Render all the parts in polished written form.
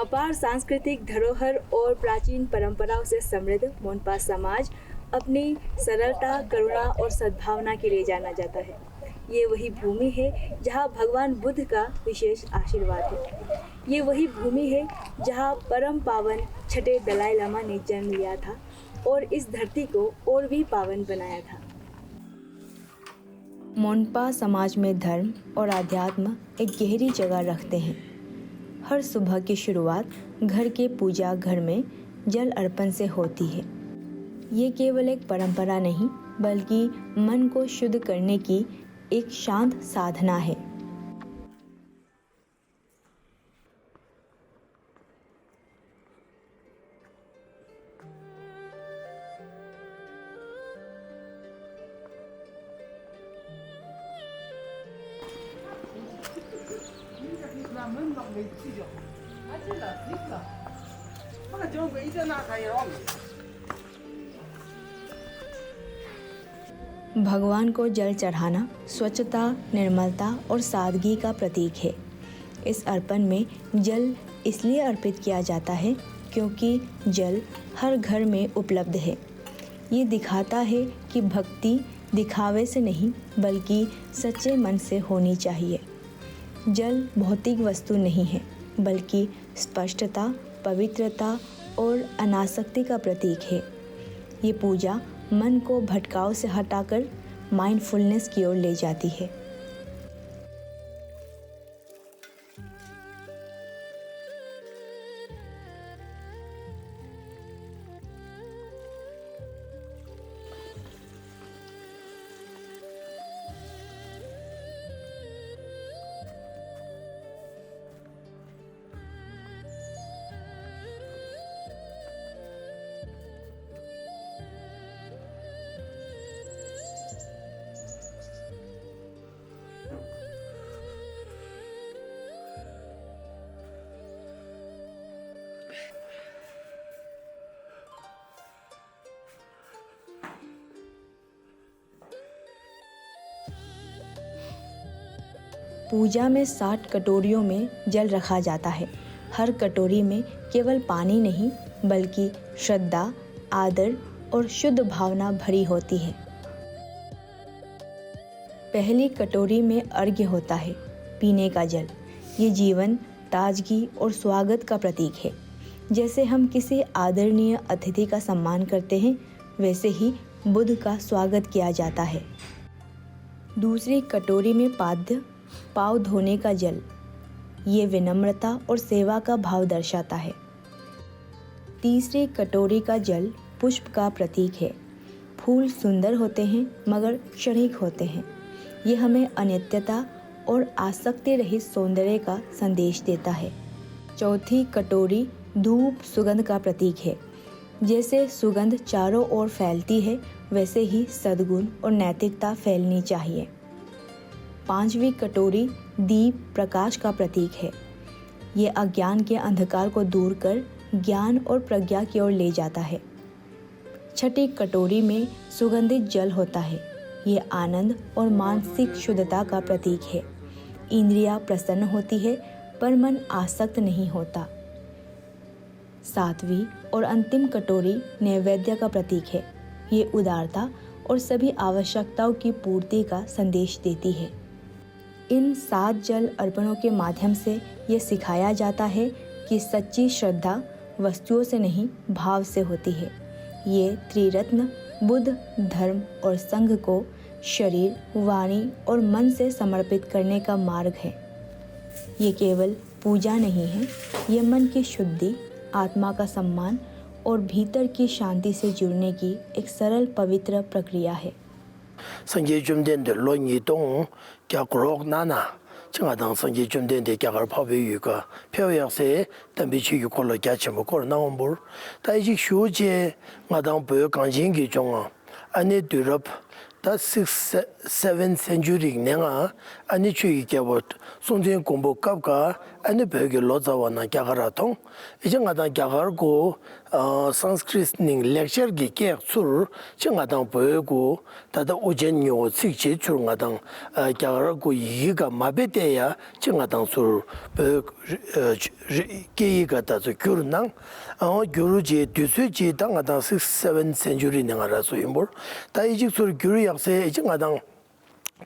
अपार सांस्कृतिक धरोहर और प्राचीन परंपराओं से समृद्ध मोनपा समाज अपनी सरलता, करुणा और सद्भावना के लिए जाना जाता है। ये वही भूमि है जहाँ भगवान बुद्ध का विशेष आशीर्वाद है। ये वही भूमि है जहाँ परम पावन छठे दलाई लामा ने जन्म लिया था और इस धरती को और भी पावन बनाया था। मोनपा समाज में धर्म और आध्यात्म एक गहरी जगह रखते हैं। हर सुबह की शुरुआत घर के पूजा घर में जल अर्पण से होती है। ये केवल एक परंपरा नहीं बल्कि मन को शुद्ध करने की एक शांत साधना है। भगवान को जल चढ़ाना स्वच्छता, निर्मलता और सादगी का प्रतीक है। इस अर्पण में जल इसलिए अर्पित किया जाता है क्योंकि जल हर घर में उपलब्ध है। ये दिखाता है कि भक्ति दिखावे से नहीं बल्कि सच्चे मन से होनी चाहिए। जल भौतिक वस्तु नहीं है बल्कि स्पष्टता, पवित्रता और अनासक्ति का प्रतीक है। ये पूजा मन को भटकाव से हटाकर माइंडफुलनेस की ओर ले जाती है। पूजा में 60 कटोरियों में जल रखा जाता है। हर कटोरी में केवल पानी नहीं बल्कि श्रद्धा, आदर और शुद्ध भावना भरी होती है। पहली कटोरी में अर्घ्य होता है, पीने का जल। ये जीवन, ताजगी और स्वागत का प्रतीक है। जैसे हम किसी आदरणीय अतिथि का सम्मान करते हैं, वैसे ही बुद्ध का स्वागत किया जाता है। दूसरी कटोरी में पाद्य, पाँव धोने का जल। ये विनम्रता और सेवा का भाव दर्शाता है। तीसरी कटोरी का जल पुष्प का प्रतीक है। फूल सुंदर होते हैं मगर क्षणिक होते हैं। ये हमें अनित्यता और आसक्ति रहित सौंदर्य का संदेश देता है। चौथी कटोरी धूप सुगंध का प्रतीक है। जैसे सुगंध चारों ओर फैलती है वैसे ही सद्गुण और नैतिकता फैलनी चाहिए। पांचवी कटोरी दीप प्रकाश का प्रतीक है। ये अज्ञान के अंधकार को दूर कर ज्ञान और प्रज्ञा की ओर ले जाता है। छठी कटोरी में सुगंधित जल होता है। ये आनंद और मानसिक शुद्धता का प्रतीक है। इंद्रियां प्रसन्न होती है पर मन आसक्त नहीं होता। सातवीं और अंतिम कटोरी नैवेद्य का प्रतीक है। ये उदारता और सभी आवश्यकताओं की पूर्ति का संदेश देती है। इन 7 जल अर्पणों के माध्यम से ये सिखाया जाता है कि सच्ची श्रद्धा वस्तुओं से नहीं भाव से होती है। ये त्रिरत्न बुद्ध, धर्म और संघ को शरीर, वाणी और मन से समर्पित करने का मार्ग है। ये केवल पूजा नहीं है, ये मन की शुद्धि, आत्मा का सम्मान और भीतर की शांति से जुड़ने की एक सरल पवित्र प्रक्रिया है। Sanjay जुमदेन de lo ni dong kya grok nana chinga dang Sanjay जुमदेन de kya gar phabe yu ka phyo se dan bi chi yu ko lo kya chim ko na on bur ta ji shu je nga dang bo gang jin gi jong a ane durop ta 6 7th century nenga ani chui kyabot songjen kombo kapka ani bege lozawa na kyagara tong ejanga da kyagar ko sanskrit ning lecture gi ke sur chinga da boego tada ojen nyo sikche churunga da kyagar ko yiga mabete ya chinga da sur ke ga da gyurnang gyuruji düsüji da da 7th century nenga ra so imbor da iji sur gyuru yakse ejanga da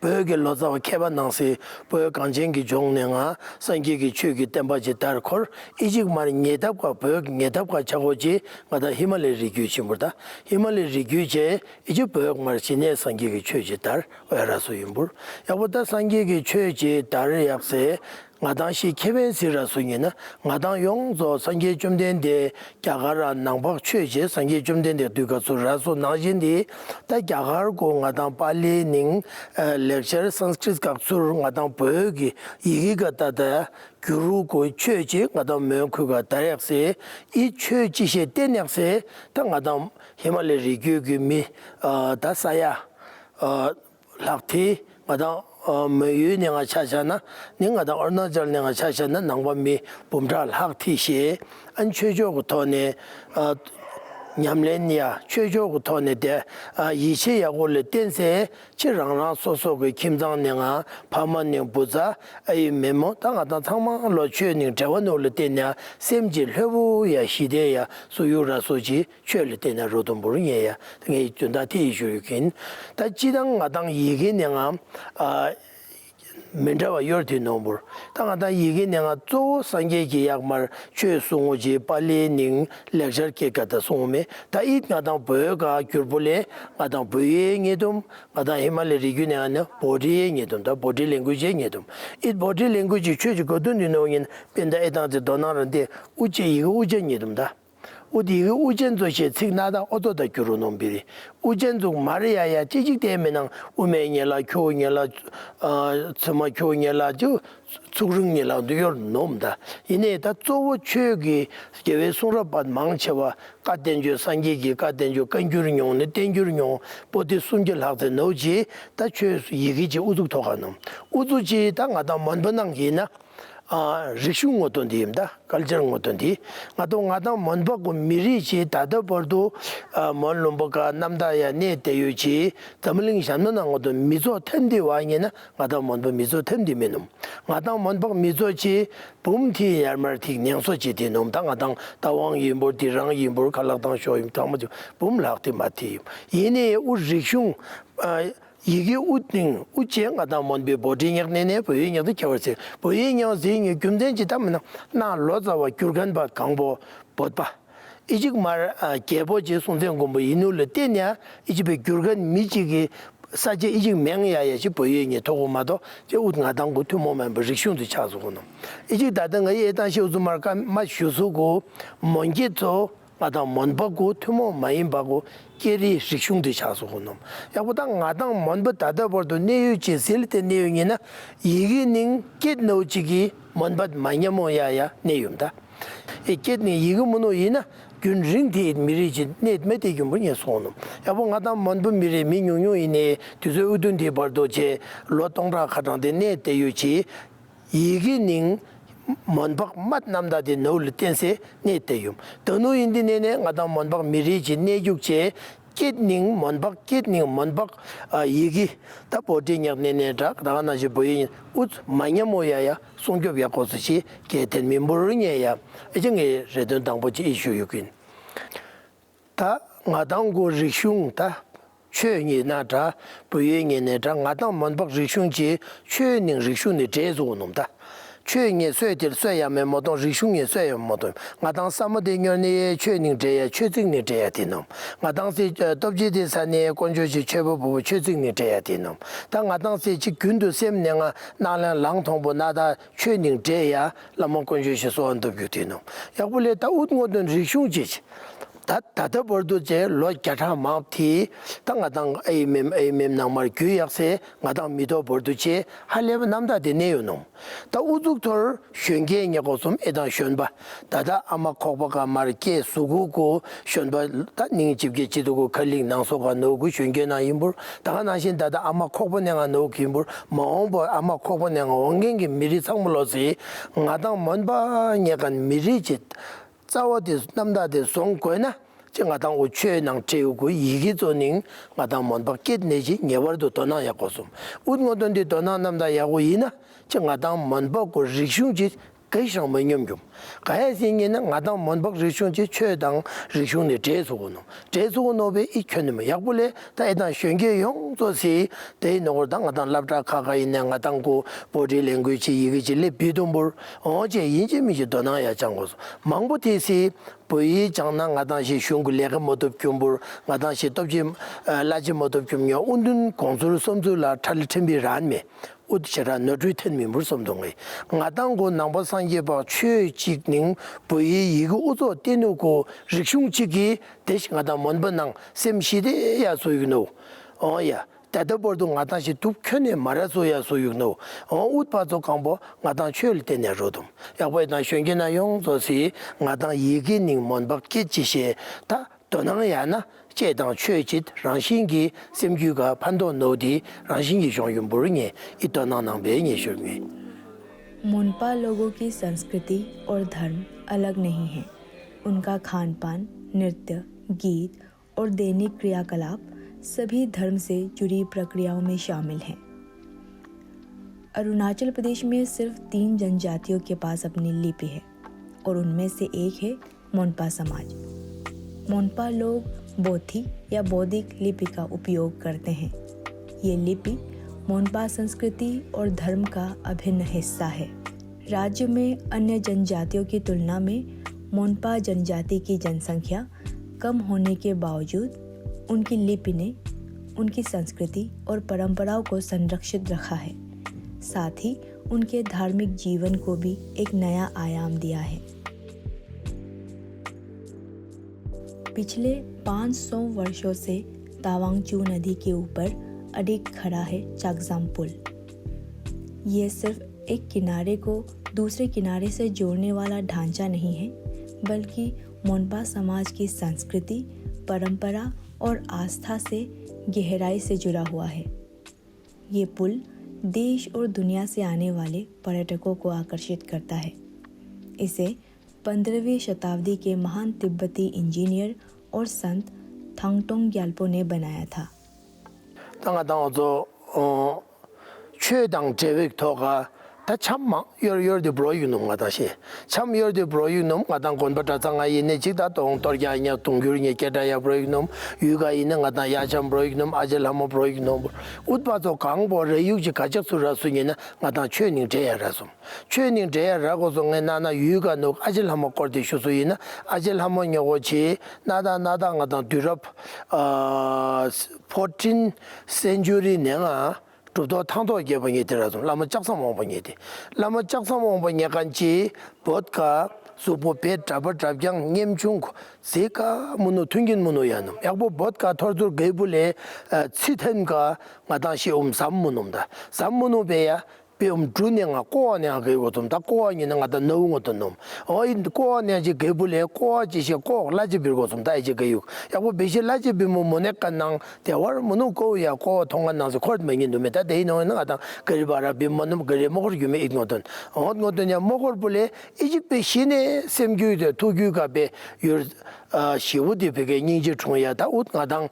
böge lozawa keba nangsi böge ganjengi jongnenga sangi기 추기 템바지 달콜 이직 말 녜답과 böge 녜답과 차고지 마다 히말레 리규치물다 히말레 리규제 이제 böge 말 진에 sangi기 추지 달 어라서 임불 야보다 sangi기 추지 달을 약세 마당시 케벤시라 소니나 마당 용조 상계 좀 된데 갸가라 낭박 최제 상계 좀 된데 두가소라소 나진디 다 갸가고 마당 빨리닝 렉처 상스크리트 각술 마당 보여기 이기가 다다 규루고 최제 마당 명크가 다약세 이 최지시 때약세 당 마당 히말레 리규규미 다사야 락티 마당 매유 내가 찾잖아 내가 다 어느절 내가 찾잖아 낭범미 봄달 학티시 안 최저부터네 냠렌이야 최저부터네 대 이체야고를 댄세 지랑랑 소소의 김장내가 파만님 부자 이 메모 당하다 상망로 최닝 자원을 댄냐 샘지 회부야 시대야 소유라 소지 최를 댄냐 로동부르이야 등에 준다 티슈긴 다 지당 마당 이게 내가 menjawa yorti nombor tanga da yigi nenga zo sangye gi yakmar chue songo ji pali ning lecture ke kata songme ta it nga dang boyo ga gyurbule nga dang boye ngedum nga dang himale rigyu nenga body ngedum da body language ngedum it body language chue ji godun ni nongin benda edang de donaran de uje yi uje ngedum da 우디 우전조시 책나다 어도다 교로놈비리 우전족 마리아야 지직되면은 우메녀라 교녀라 정말 교녀라 저 죽릉녀라 누yor 놈다 이내다 쪼워 최기 계획 송라받 망쳐와 까된주 상기기 까된주 건주릉용네 땡주릉용 보디 순결하다 노지 다 최수 이기지 우죽도가놈 우주지 당하다 먼번랑기나 리슝 어떤 데입니다. 갈정 어떤 데. 나도 나도 먼바고 미리지 다더 버도 먼롬바가 남다야 네 대유지 담링 샴는 것도 미조 텐디 와이나 나도 먼바 미조 텐디면음. 나도 먼바 미조지 봄티 야마티 냥소지 되놈 당아당 다왕 임보 디랑 임보 칼락당 쇼임 담죠 봄락티 마티. 이네 우 리슝 이게 우팅 우쟁하다 뭔비 보딩역내네 보잉역도 겨울세 보잉역이 금된지 담나 나 로자와 귤간바 강보 보바 이직 말 개보지 손생 공부 이눌을 때냐 이 집에 귤간 미지기 사제 이직 명야야지 보잉이 도고마도 저 우등하단 거 투모만 버식슌도 차서고는 이직 다든가 예단시 우즈마가 마슈수고 먼게도 마다 먼바고 투모 마인바고 깨리 식중도 차서고놈 야보다 나당 먼바 다다버도 내유지 실때 내용이나 이기닝 깻노지기 먼바 마냐모야야 내용다 이 깻니 이거 뭐노이나 균링디 미리지 네메데기 뭐냐 소놈 야보 나당 먼바 미리 민용용이네 두저 우든디 버도제 로동라 가던데 네데유지 이기닝 먼박 맛 남다디 노을 땐세 네대요 더노 인디네네 나다 먼박 미리지 네육제 깻닝 먼박 깻닝 먼박 이기 다 보딩역네네다 다가나지 보이 웃 마냐모야야 송교비야 고스시 게텐 민보르냐야 이정에 레던 당보지 이슈유긴 다 나당고 리슝다 최니 나다 보이네다 나당 먼박 리슝지 최닝 리슝네 제조놈다 최니 쇠들 쇠야면 모동 리슝에 쇠야 모동 나당 사모대녀니 최닝 제야 최증니 제야 되놈 나당시 dob지디 산에 권조지 최보부 최증니 제야 되놈 당 나당시 지 군도 셈냥아 나랑 랑통보 나다 최닝 제야 라몬 권조시 소원도 뷰티놈 야불레 다 우드모든 리슝지 다다 버도제 로 캬타 마티 땅아당 에임엠 나말 규약세 나당 미도 버도제 할레브 남다데 네요놈 다 우죽tor 쉔게냐고 좀 에다 쉔바 다다 아마 코바가 마르케 수구고 쉔바 다 닝집게 지도고 칼링 나소가 노고 쉔게나 임불 다가 나신 다다 아마 코바냐가 노고 임불 마옴보 아마 코바냐가 원겐게 미리 상물로지 나당 먼바 냐간 미리짓 자워디 남다데 송고나 정아당 우체낭 제우고 이기조닝 마당 먼바켓 내지 네버도 도나야 고숨 운고던데 도나 남다 야고 이나 정아당 먼바고 리슝지 개성 먼염좀 가야생에는 마당 먼박 리슝지 최당 리슝네 제소고노베 이켜는 약불에 다에다 쉔게용 조시 대노당 아당 랍다 카가 있는 아당고 보디 랭귀지 이기질레 비동볼 어제 인지미지 도나야 장고서 망보티시 보이 장난 아당시 쉔글레가 모두 겸불 아당시 dob지 라지 모두 겸요 운둔 공수를 섬줄라 탈템비란메 우드셔라 너드리텐미 물섬동에 나당고 남보상예바 최직닝 보이 이거 우도 떼놓고 릭슝치기 대신 하다 먼번낭 셈시대야 소유노 어야 다더버도 나다시 뚝편에 말아서야 소유노 웃파도 강보 나당 최일 때내 로돔 야보이나 쉔게나 용조시 나당 이기닝 먼박기 지시 다 도나야나 제당 최짓 랑신기 셈규가 판도 노디 랑신기 종윤부르니 이떠나낭 베니 쇼미 Monpa लोगों की संस्कृति और धर्म अलग नहीं है। उनका खान पान, नृत्य, गीत और दैनिक क्रियाकलाप सभी धर्म से जुड़ी प्रक्रियाओं में शामिल हैं। अरुणाचल प्रदेश में सिर्फ 3 जनजातियों के पास अपनी लिपि है और उनमें से एक है मोनपा समाज। मोनपा लोग बोथी या बौद्धिक लिपि का उपयोग करते हैं। ये लिपि मोनपा संस्कृति और धर्म का अभिन्न हिस्सा है। राज्य में अन्य जनजातियों की तुलना में मोनपा जनजाति की जनसंख्या कम होने के बावजूद उनकी लिपि ने उनकी संस्कृति और परंपराओं को संरक्षित रखा है। साथ ही उनके धार्मिक जीवन को भी एक नया आयाम दिया है। पिछले 500 वर्षों से तावांगचू नदी के ऊपर अडिग खड़ा है चागजाम पुल। ये सिर्फ एक किनारे को दूसरे किनारे से जोड़ने वाला ढांचा नहीं है, बल्कि मोनपा समाज की संस्कृति, परंपरा और आस्था से गहराई से जुड़ा हुआ है। ये पुल देश और दुनिया से आने वाले पर्यटकों को आकर्षित करता है। इसे 15वीं शताब्दी के महान तिब्बती इंजीनियर और संत थांगटोंग ग्याल्पो ने बनाया था। 최당 제획토가 다 참마 열열데 브로이놈 가다시 참 열데 브로이놈 가당 건바다 장아 있네 지다 동tor야냐 동규르니 깨다야 브로이놈 유가 있는 가다 야참 브로이놈 아젤하모 브로이놈 웃바도 강보 레유지 가적수라스니나 가다 최닝 제야라서 최닝 제야라고 송에 나나 유가 노 아젤하모 거디 쇼수이나 아젤하모 녀고치 나다 가다 유럽 14th century 내가 또 탕도 개방이 되라서 라마 작성몽번이디 라마 작성몽번 약간지 보드카 수보페 잡장 님중 세가 문어 튕긴 문어야는 약보 보드카 털들 개불에 치텐가 마다시 삼문음다 삼문우베야 비움 주닝아 꼬아냐 그거 좀다 꼬아니는 가다 넣은 것도 놈 어이 꼬아냐지 개불에 꼬아지시 꼬 라지 빌고 좀다 이제 그유 야고 베시 라지 비면 뭐네까낭 대월 문우 꼬야 꼬 통한 나서 코드 맹이 놈에 다 대노는 가다 그리바라 비면 그리 먹을 유메 있거든 어거든요 먹을 불에 이집베 신의 샘규데 도규가 베요 시우디 베게 닌지 총야다 옷가당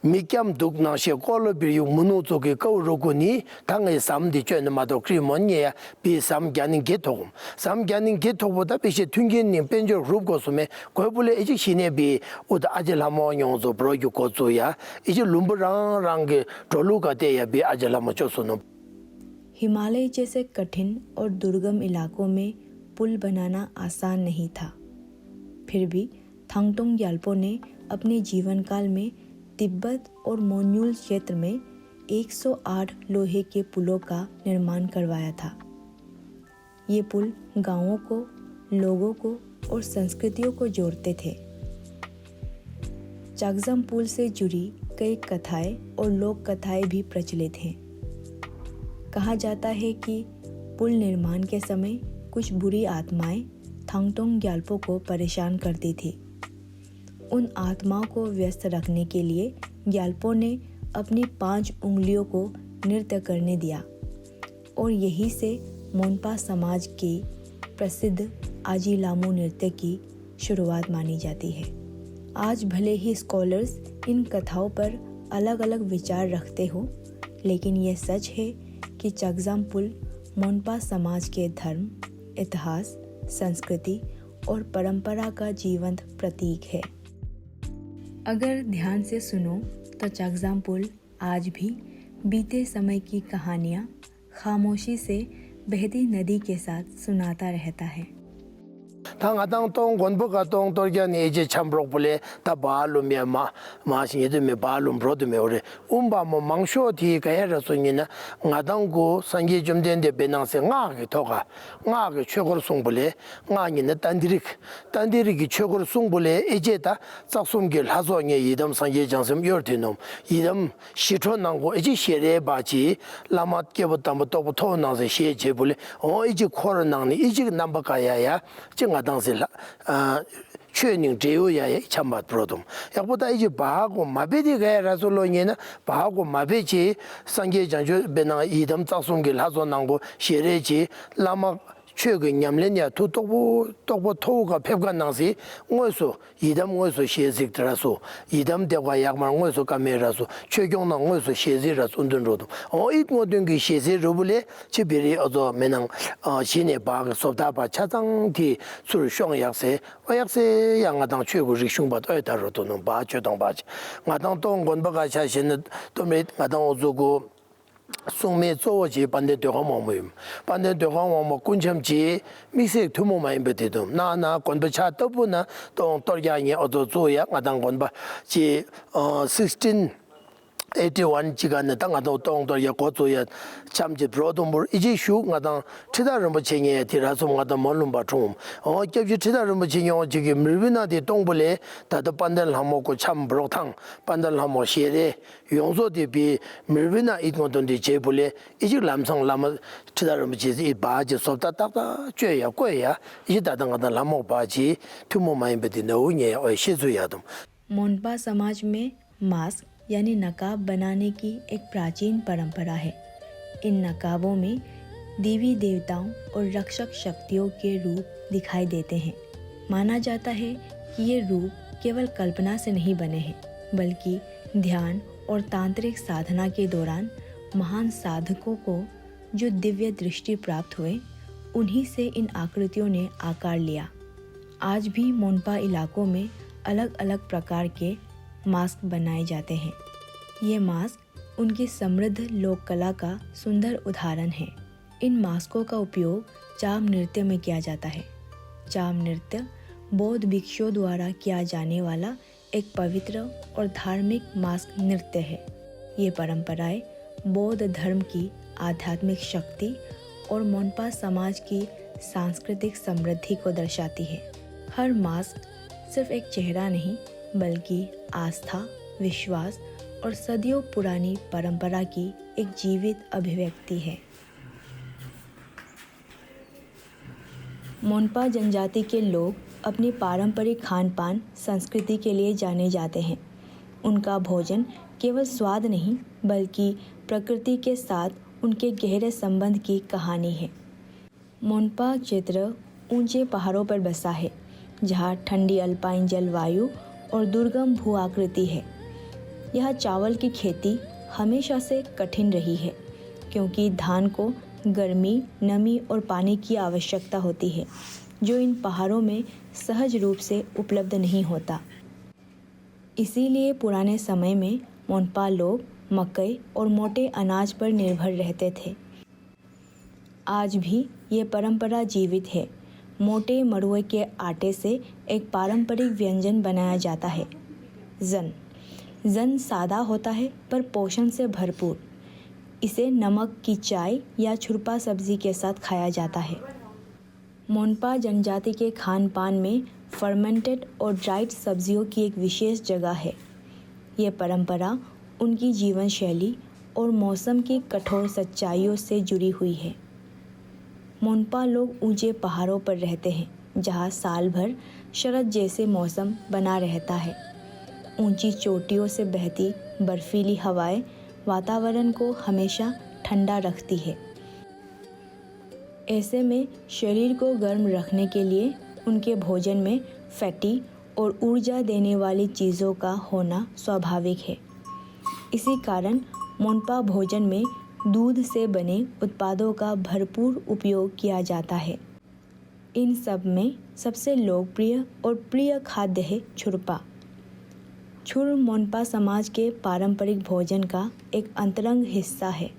미겸 독나시 콜로비유 문우족의 거로고니 당의 삼디 쨘마도 크리몬니야 비삼갸는 게토금 삼갸는 게토보다 비시 튕긴님 벤저 그룹고스메 고불에 이직 신에비 오다 아젤하모 용조 브로유 고조야 이제 룸브랑랑게 돌루가 돼야 비 아젤하모 조소노 हिमालय जैसे कठिन और दुर्गम इलाकों में पुल बनाना आसान नहीं था। फिर भी थांगटोंग ग्याल्पो ने अपने जीवन काल में तिब्बत और मोन्यूल क्षेत्र में 108 लोहे के पुलों का निर्माण करवाया था। ये पुल गांवों को, लोगों को और संस्कृतियों को जोड़ते थे। चागजम पुल से जुड़ी कई कथाएं और लोक कथाएं भी प्रचलित हैं। कहा जाता है कि पुल निर्माण के समय कुछ बुरी आत्माएं थांगटोंग ग्याल्पो को परेशान करती थी। उन आत्माओं को व्यस्त रखने के लिए ग्याल्पो ने अपनी 5 उंगलियों को नृत्य करने दिया और यही से मोनपा समाज के प्रसिद्ध आजी लामू नृत्य की शुरुआत मानी जाती है। आज भले ही स्कॉलर्स इन कथाओं पर अलग अलग विचार रखते हो, लेकिन यह सच है कि चागजम पुल मोनपा समाज के धर्म, इतिहास, संस्कृति और परंपरा का जीवंत प्रतीक है। अगर ध्यान से सुनो तो चागजम पुल आज भी बीते समय की कहानियाँ खामोशी से बहती नदी के साथ सुनाता रहता है। 당아당 동건부가 동돌견이 이제 참브록불에 다 발룸이야 마신이도 메 발룸 브로드메 오래 um바모 망쇼티 가야라소니나 나당고 상기 좀 된데 베낭세 나게 토가 나게 최고로 송불에 나니네 단디릭이 최고로 송불에 이제다 작송길 하소니 이담 상기 장섬 요르티놈 이담 시촌난고 이제 시레 바지 라마께부터 또부터 나서 시제불에 이제 코로나니 이제 남바가야야 당시 최닝 제요야에 참맛 프로돔 약보다 이제 바하고 마베디가 라솔로니나 바하고 마베지 상계장주 베나 이담 작송길 하소난고 시레지 라마 최근 냠레냐 토토보 토가 펩간나시 뭐서 이담 뭐서 시에직드라소 이담 대과 약만 뭐서 카메라소 최경나 뭐서 시에지라서 운전로도 이 모든 게 시에지로블에 지비리 어서 메낭 신의 바가 소다바 차장티 술 쇼약세 약세 양아당 최고 리슝바도 에다로도는 바초동 바지 마당 동건바가 자신은 또메 마당 오조고 송매 조지 반대 되고면 반대 되고면 군점지 미색 투모만 베데도 나나 건부차 더부나 또 돌야니 어도 조야 마당 건바 지 1681 지간에 당아도 동도 야고조야 참지 브로dom을 이제 슈가당 치다를 뭐 쟁에 뒤라서 뭐다 몰름 바tum 겹지 치다를 뭐 쟁에 지금 밀비나디 동불에 다도 반달 하모고 참 브로탕 반달 하모 시에 용소디 비 밀비나 이동던디 제불에 이제 남성 라마 치다를 뭐 지지 바지 섭다 딱다 죄야 꼬야 이제 다당가다 라모 바지 투모마인 베디 너우냐 시주야도 मोनपा समाज में मास्क यानी नकाब बनाने की एक प्राचीन परंपरा है। इन नकाबों में देवी देवताओं और रक्षक शक्तियों के रूप दिखाई देते हैं। माना जाता है कि ये रूप केवल कल्पना से नहीं बने हैं, बल्कि ध्यान और तांत्रिक साधना के दौरान महान साधकों को जो दिव्य दृष्टि प्राप्त हुए, उन्हीं से इन आकृतियों ने आकार लिया। आज भी मोनपा इलाकों में अलग अलग प्रकार के मास्क बनाए जाते हैं। ये मास्क उनकी समृद्ध लोक कला का सुंदर उदाहरण है। इन मास्कों का उपयोग चाम नृत्य में किया जाता है। चाम नृत्य बौद्ध भिक्षुओं द्वारा किया जाने वाला एक पवित्र और धार्मिक मास्क नृत्य है। ये परंपराएं बौद्ध धर्म की आध्यात्मिक शक्ति और मोनपा समाज की सांस्कृतिक समृद्धि को दर्शाती है। हर मास्क सिर्फ एक चेहरा नहीं, बल्कि आस्था, विश्वास और सदियों पुरानी परंपरा की एक जीवित अभिव्यक्ति है। मोनपा जनजाति के लोग अपनी पारंपरिक खान-पान संस्कृति के लिए जाने जाते हैं। उनका भोजन केवल स्वाद नहीं, बल्कि प्रकृति के साथ उनके गहरे संबंध की कहानी है। मोनपा क्षेत्र ऊंचे पहाड़ों पर बसा है, जहाँ ठंडी अल्पाइन जलवायु और दुर्गम भू आकृति है। यह चावल की खेती हमेशा से कठिन रही है, क्योंकि धान को गर्मी, नमी और पानी की आवश्यकता होती है, जो इन पहाड़ों में सहज रूप से उपलब्ध नहीं होता। इसीलिए पुराने समय में मोनपा लोग मकई और मोटे अनाज पर निर्भर रहते थे। आज भी ये परंपरा जीवित है। मोटे मड़ुए के आटे से एक पारंपरिक व्यंजन बनाया जाता है, जन सादा होता है पर पोषण से भरपूर। इसे नमक की चाय या छुरपा सब्जी के साथ खाया जाता है। मोनपा जनजाति के खान पान में फर्मेंटेड और ड्राइड सब्जियों की एक विशेष जगह है। ये परंपरा उनकी जीवन शैली और मौसम की कठोर सच्चाइयों से जुड़ी हुई है। मोन्पा लोग ऊंचे पहाड़ों पर रहते हैं जहां साल भर शरद जैसे मौसम बना रहता है। ऊंची चोटियों से बहती बर्फीली हवाएं वातावरण को हमेशा ठंडा रखती है। ऐसे में शरीर को गर्म रखने के लिए उनके भोजन में फैटी और ऊर्जा देने वाली चीज़ों का होना स्वाभाविक है। इसी कारण मोन्पा भोजन में दूध से बने उत्पादों का भरपूर उपयोग किया जाता है। इन सब में सबसे लोकप्रिय और प्रिय खाद्य है छुरपा। छुर मोन्पा समाज के पारंपरिक भोजन का एक अंतरंग हिस्सा है।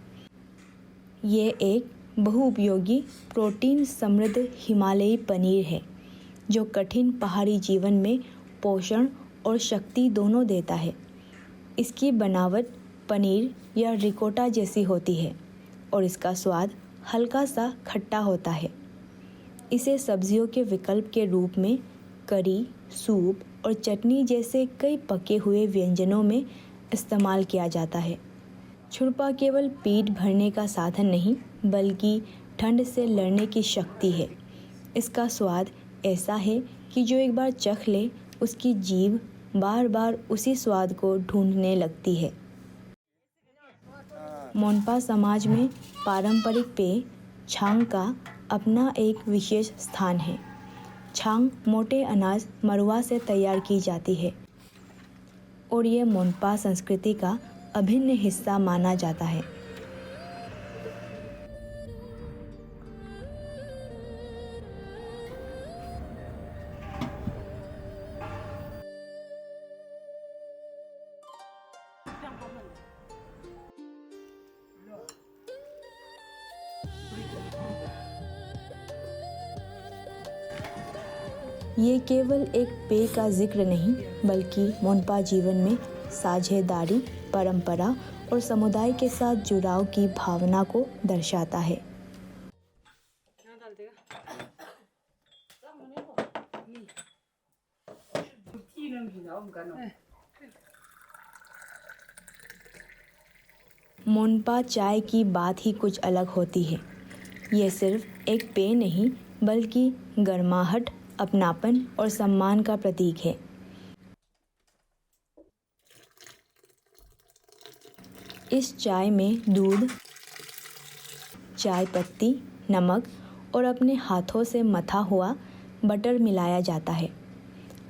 ये एक बहुउपयोगी प्रोटीन समृद्ध हिमालयी पनीर है जो कठिन पहाड़ी जीवन में पोषण और शक्ति दोनों देता है। इसकी बनावट पनीर या रिकोटा जैसी होती है और इसका स्वाद हल्का सा खट्टा होता है। इसे सब्जियों के विकल्प के रूप में करी, सूप और चटनी जैसे कई पके हुए व्यंजनों में इस्तेमाल किया जाता है। छुरपा केवल पेट भरने का साधन नहीं बल्कि ठंड से लड़ने की शक्ति है। इसका स्वाद ऐसा है कि जो एक बार चख ले उसकी जीभ बार बार उसी स्वाद को ढूंढने लगती है। मोन्पा समाज में पारंपरिक पेय छांग का अपना एक विशेष स्थान है। छांग मोटे अनाज मरुआ से तैयार की जाती है और ये मोन्पा संस्कृति का अभिन्न हिस्सा माना जाता है। ये केवल एक पेय का जिक्र नहीं बल्कि मोन्पा जीवन में साझेदारी, परंपरा और समुदाय के साथ जुड़ाव की भावना को दर्शाता है। मोन्पा चाय की बात ही कुछ अलग होती है। ये सिर्फ एक पेय नहीं बल्कि गर्माहट, अपनापन और सम्मान का प्रतीक है। इस चाय में दूध, चाय पत्ती, नमक और अपने हाथों से मथा हुआ बटर मिलाया जाता है।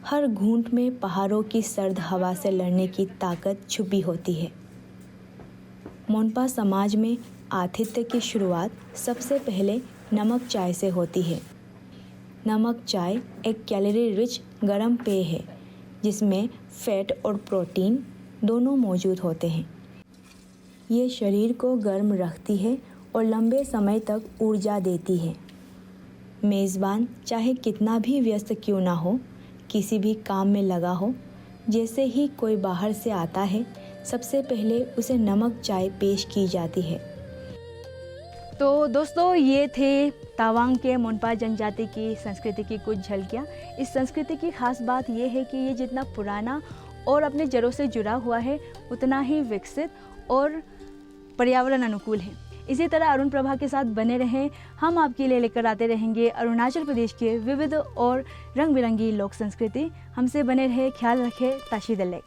हर घूंट में पहाड़ों की सर्द हवा से लड़ने की ताकत छुपी होती है। मोन्पा समाज में आतिथ्य की शुरुआत सबसे पहले नमक चाय से होती है। नमक चाय एक कैलोरी रिच गर्म पेय है जिसमें फैट और प्रोटीन दोनों मौजूद होते हैं। ये शरीर को गर्म रखती है और लंबे समय तक ऊर्जा देती है। मेज़बान चाहे कितना भी व्यस्त क्यों ना हो, किसी भी काम में लगा हो, जैसे ही कोई बाहर से आता है सबसे पहले उसे नमक चाय पेश की जाती है। तो दोस्तों, ये थे तावांग के मोन्पा जनजाति की संस्कृति की कुछ झलकियाँ। इस संस्कृति की खास बात ये है कि ये जितना पुराना और अपने जड़ों से जुड़ा हुआ है उतना ही विकसित और पर्यावरण अनुकूल है। इसी तरह अरुण प्रभा के साथ बने रहें। हम आपके लिए लेकर आते रहेंगे अरुणाचल प्रदेश के विविध और रंग बिरंगी लोक संस्कृति। हमसे बने रहे, ख्याल रखें। ताशी दले।